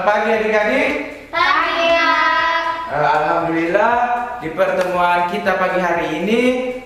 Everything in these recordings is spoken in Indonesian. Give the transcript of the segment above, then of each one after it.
Selamat pagi adik-adik. Pagi ya. Alhamdulillah di pertemuan kita pagi hari ini,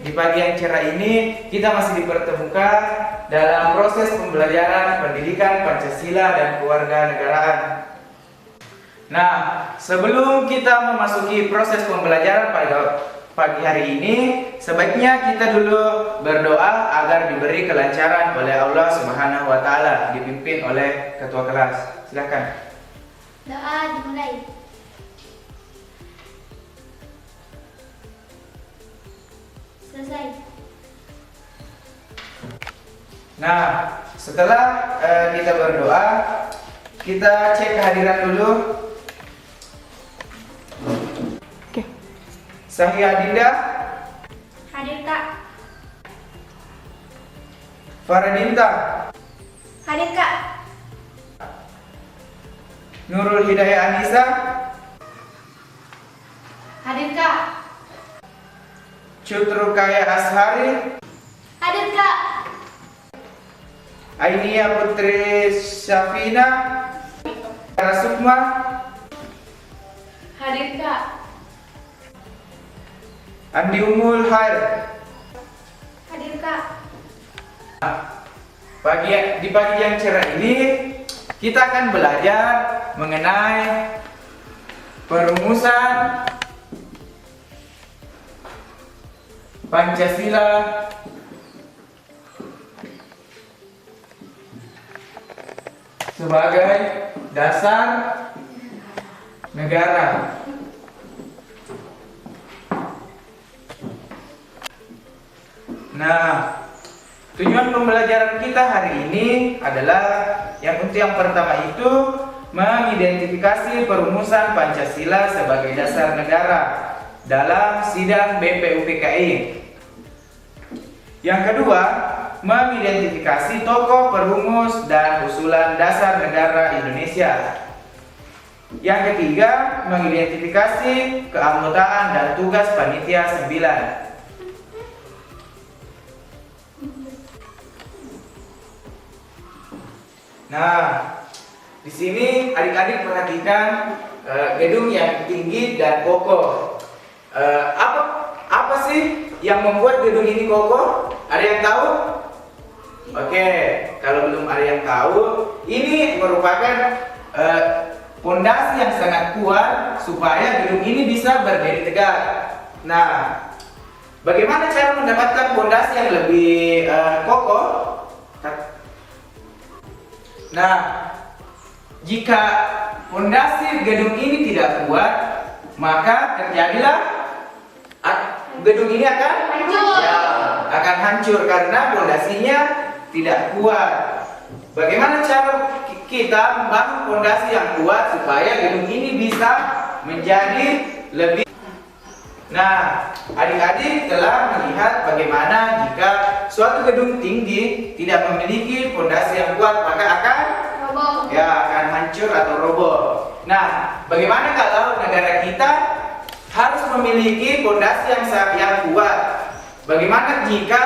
di pagi yang cerah ini, kita masih dipertemukan dalam proses pembelajaran pendidikan Pancasila dan kewarganegaraan. Nah, sebelum kita memasuki proses pembelajaran pagi hari ini, sebaiknya kita dulu berdoa agar diberi kelancaran oleh Allah Subhanahu wa taala, dipimpin oleh ketua kelas. Silakan. Doa dimulai. Selesai. Nah, setelah kita berdoa, kita cek kehadiran dulu. Oke. Sahia Dinda, Hadir Kak. Faradinta, Hadir Kak. Nurul Hidayah Anissa, Hadir Kak. Cutrukaya Ashari, Hadir Kak. Ainia Putri Syafina, Rasukma, Hadir Kak. Andi Umul Hair. Hadir Kak. Di pagi yang cerah ini, kita akan belajar mengenai perumusan Pancasila sebagai dasar negara. Nah, tujuan pembelajaran kita hari ini adalah yang pertama itu mengidentifikasi perumusan Pancasila sebagai dasar negara dalam sidang BPUPKI. Yang kedua, mengidentifikasi tokoh perumus dan usulan dasar negara Indonesia. Yang ketiga, mengidentifikasi keanggotaan dan tugas panitia 9. Nah, di sini adik-adik perhatikan gedung yang tinggi dan kokoh. Apa sih yang membuat gedung ini kokoh? Ada yang tahu? Oke, kalau belum ada yang tahu, ini merupakan pondasi yang sangat kuat supaya gedung ini bisa berdiri tegak. Nah, bagaimana cara mendapatkan pondasi yang lebih kokoh? Nah, jika pondasi gedung ini tidak kuat, maka terjadilah gedung ini akan hancur. Ya, akan hancur karena pondasinya tidak kuat. Bagaimana cara kita membangun pondasi yang kuat supaya gedung ini bisa menjadi lebih. Nah, adik-adik telah melihat bagaimana jika suatu gedung tinggi tidak memiliki pondasi yang kuat, maka akan akan hancur atau roboh. Nah, bagaimana kalau negara kita harus memiliki pondasi yang kuat? Bagaimana jika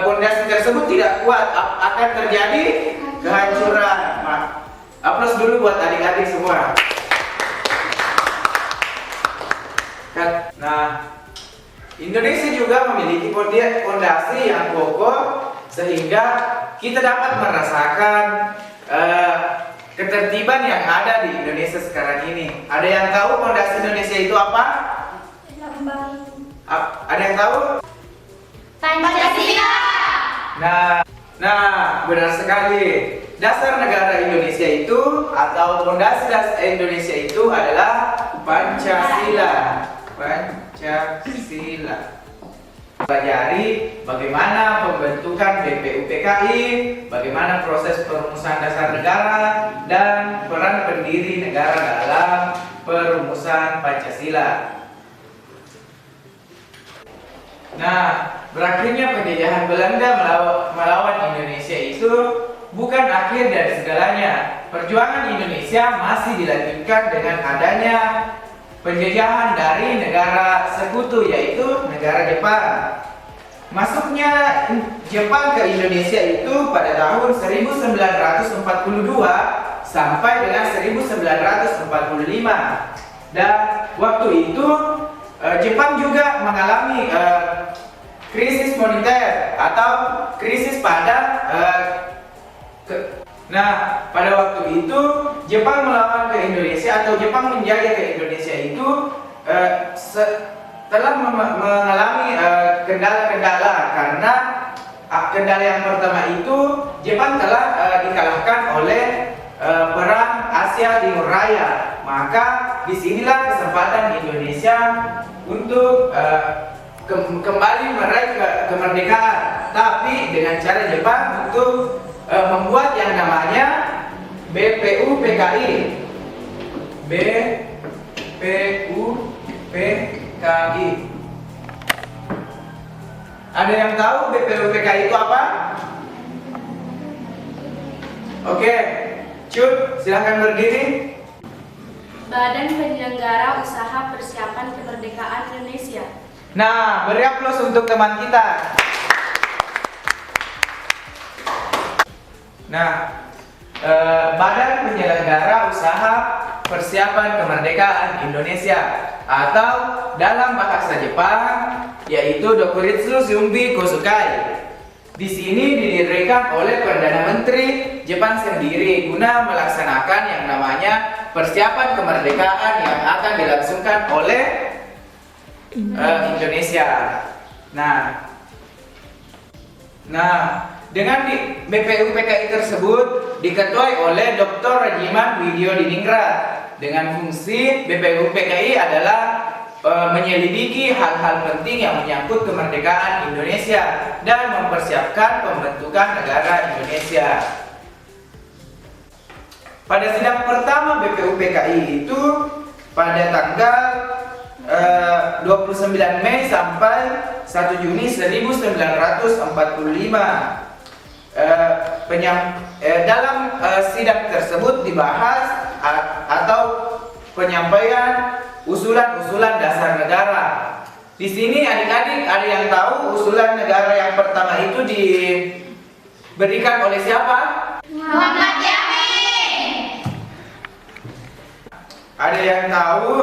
pondasi tersebut tidak kuat, akan terjadi kehancuran? Aplaus dulu buat adik-adik semua. Nah, Indonesia juga memiliki pondasi yang kokoh sehingga kita dapat merasakan ketertiban yang ada di Indonesia sekarang ini. Ada yang tahu pondasi Indonesia itu apa? Ada yang tahu? Pancasila. Nah, benar sekali. Dasar negara Indonesia itu atau pondasi dasar Indonesia itu adalah Pancasila. Pancasila. Pelajari bagaimana pembentukan BPUPKI, bagaimana proses perumusan dasar negara, dan peran pendiri negara dalam perumusan Pancasila. Nah, berakhirnya penjajahan Belanda melawan Indonesia itu bukan akhir dari segalanya. Perjuangan Indonesia masih dilanjutkan dengan adanya penjajahan dari negara sekutu, yaitu negara Jepang. Masuknya Jepang ke Indonesia itu pada tahun 1942 sampai dengan 1945. Dan waktu itu Jepang juga mengalami krisis moneter atau krisis pada pada waktu itu Jepang melawan ke Indonesia atau Jepang menjajah ke Indonesia itu telah mengalami kendala-kendala karena kendala yang pertama itu Jepang telah dikalahkan oleh perang Asia Timur Raya. Maka disinilah kesempatan Indonesia untuk kembali meraih kemerdekaan, tapi dengan cara Jepang untuk membuat yang namanya BPUPKI. BPUPKI. Ada yang tahu BPUPKI itu apa? Oke, Cut, silahkan berdiri. Badan Penyelenggara Usaha Persiapan Kemerdekaan Indonesia. Nah, beri aplaus untuk teman kita. Nah, Badan Penyelenggara Usaha Persiapan Kemerdekaan Indonesia atau dalam bahasa Jepang yaitu Dokuritsu Shumbi Kosukai. Di sini didirikan oleh Perdana Menteri Jepang sendiri guna melaksanakan yang namanya persiapan kemerdekaan yang akan dilangsungkan oleh Indonesia. Nah, dengan BPUPKI tersebut diketuai oleh Dr. Rajiman Widyodiningrat. Dengan fungsi BPUPKI adalah menyelidiki hal-hal penting yang menyangkut kemerdekaan Indonesia dan mempersiapkan pembentukan negara Indonesia. Pada sidang pertama BPUPKI itu pada tanggal 29 Mei sampai 1 Juni 1945. Dalam sidang tersebut dibahas atau penyampaian usulan-usulan dasar negara. Di sini adik-adik ada yang tahu usulan negara yang pertama itu diberikan oleh siapa? Muhammad Yamin. Ada yang tahu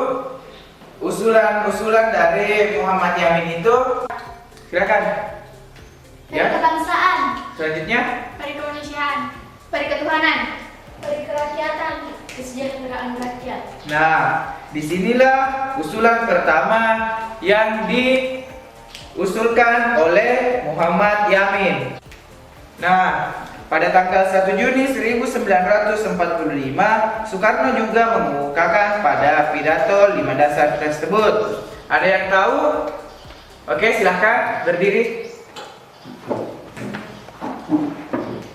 usulan-usulan dari Muhammad Yamin itu? Silakan. Ya. Kebangsaan. Selanjutnya, Perikemanusiaan. Periketuhanan. Perikerakyatan. Kesejahteraan rakyat. nah, disinilah usulan pertama yang diusulkan oleh Muhammad Yamin. Nah, pada tanggal 1 Juni 1945, Soekarno juga mengemukakan pada pidato 5 dasar tersebut. Ada yang tahu? Oke, silahkan berdiri.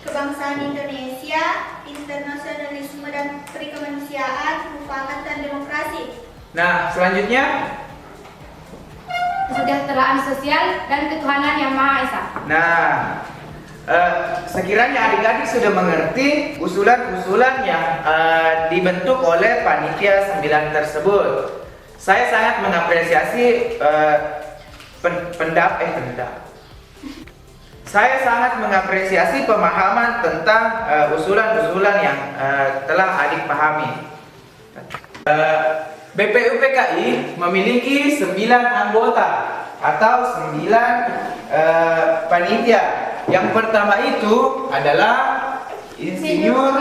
Kebangsaan Indonesia, internasionalisme dan perikemanusiaan, mufakat dan demokrasi. Nah, selanjutnya, Kesejahteraan sosial dan ketuhanan yang Maha Esa. nah, sekiranya adik-adik sudah mengerti usulan-usulan yang dibentuk oleh panitia 9 tersebut. Saya sangat mengapresiasi Saya sangat mengapresiasi pemahaman tentang usulan-usulan yang telah adik pahami. BPUPKI memiliki 9 anggota atau 9 panitia. Yang pertama itu adalah Insinyur.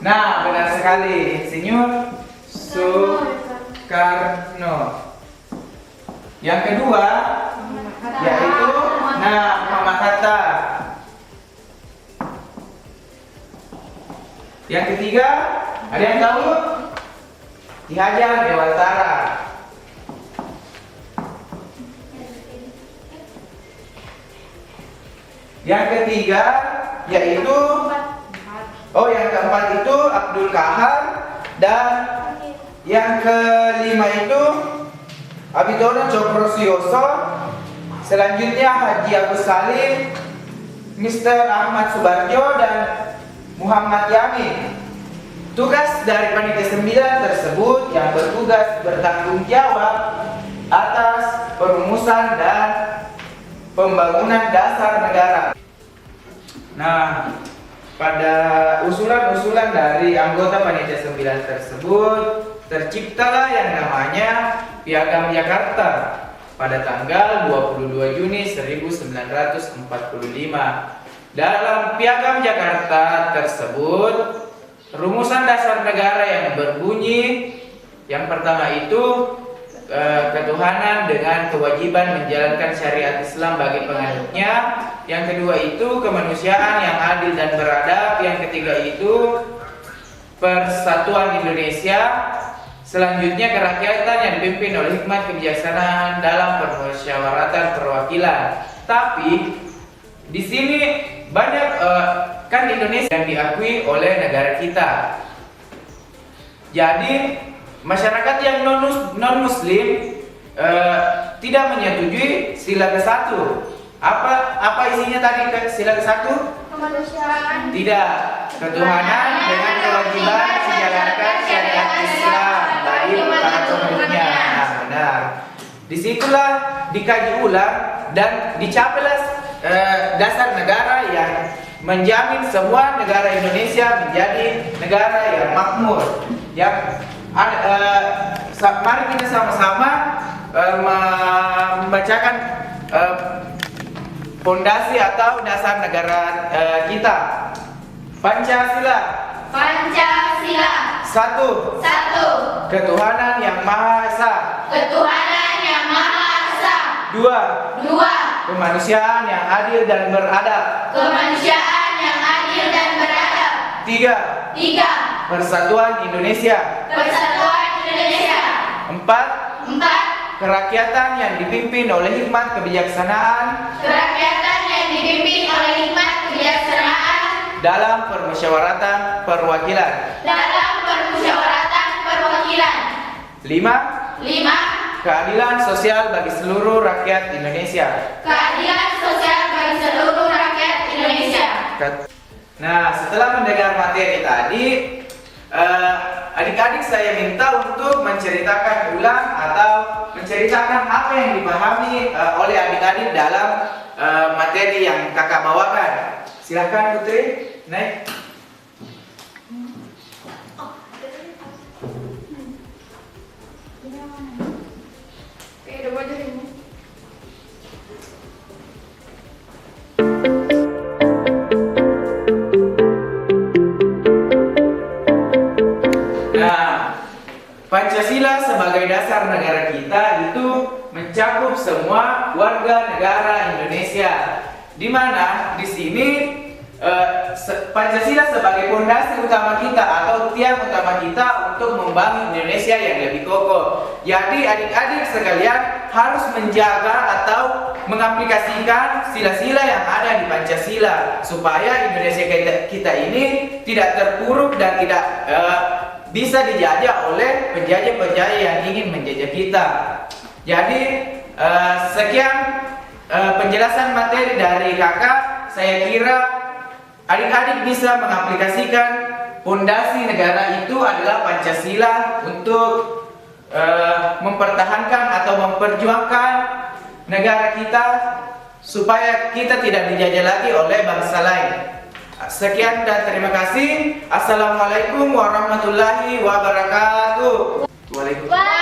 Nah, benar sekali, Insinyur Soekarno. Yang kedua yaitu Muhammad Hatta. Yang ketiga, ada yang tahu? Ki Hajar Dewantara. Yang ketiga yaitu yang keempat itu Abdul Kahar, dan yang kelima itu Abidoro Cokrosioso. Selanjutnya Haji Agus Salim, Mr. Ahmad Subarjo, dan Muhammad Yamin. Tugas dari panitia 9 tersebut yang bertugas bertanggung jawab atas perumusan dan pembangunan dasar negara. Nah, pada usulan-usulan dari anggota Panitia 9 tersebut, terciptalah yang namanya Piagam Jakarta pada tanggal 22 Juni 1945. Dalam Piagam Jakarta tersebut, rumusan dasar negara yang berbunyi, yang pertama itu ketuhanan dengan kewajiban menjalankan syariat Islam bagi penganutnya. Yang kedua itu kemanusiaan yang adil dan beradab. Yang ketiga itu persatuan Indonesia. Selanjutnya kerakyatan yang dipimpin oleh hikmat kebijaksanaan dalam permusyawaratan perwakilan. Tapi di sini banyak kan Indonesia yang diakui oleh negara kita. Jadi masyarakat yang non Muslim tidak menyetujui sila ke-1. Apa isinya tadi sila ke-1? Kemanusiaan. Tidak. Ketuhanan dengan kewajiban menjalankan syariat Islam bagi para penganutnya. Nah, benar. Disitulah dikaji ulang dan dicapailah dasar negara yang menjamin semua negara Indonesia menjadi negara yang makmur. Yang mari kita sama-sama membacakan fondasi atau dasar negara kita. Pancasila. Pancasila. 1. Ketuhanan yang Maha Esa. Ketuhanan yang Maha Esa. 2. Kemanusiaan yang adil dan beradab. Kemanusiaan yang adil dan beradab. 3. Persatuan Indonesia. Persatuan Indonesia. 4. Kerakyatan yang dipimpin oleh hikmat kebijaksanaan. Kerakyatan yang dipimpin oleh hikmat kebijaksanaan Dalam permusyawaratan perwakilan. dalam permusyawaratan perwakilan. 5. Keadilan sosial bagi seluruh rakyat Indonesia. Keadilan sosial bagi seluruh rakyat Indonesia. Nah, setelah mendengar materi tadi, adik-adik saya minta untuk menceritakan ulang atau menceritakan apa yang dipahami oleh adik-adik dalam materi yang kakak bawakan. Silakan Putri, naik. Nah, Pancasila sebagai dasar negara kita itu mencakup semua warga negara Indonesia, di mana di sini Pancasila sebagai fondasi utama kita atau tiang utama kita untuk membangun Indonesia yang lebih kokoh. Jadi adik-adik sekalian harus menjaga atau mengaplikasikan sila-sila yang ada di Pancasila supaya Indonesia kita ini tidak terpuruk dan tidak bisa dijajah oleh penjajah-penjajah yang ingin menjajah kita. Jadi sekian penjelasan materi dari kakak. Saya kira adik-adik bisa mengaplikasikan fondasi negara itu adalah Pancasila untuk mempertahankan atau memperjuangkan negara kita supaya kita tidak dijajah lagi oleh bangsa lain. Sekian dan terima kasih. Assalamualaikum warahmatullahi wabarakatuh. Waalaikumsalam.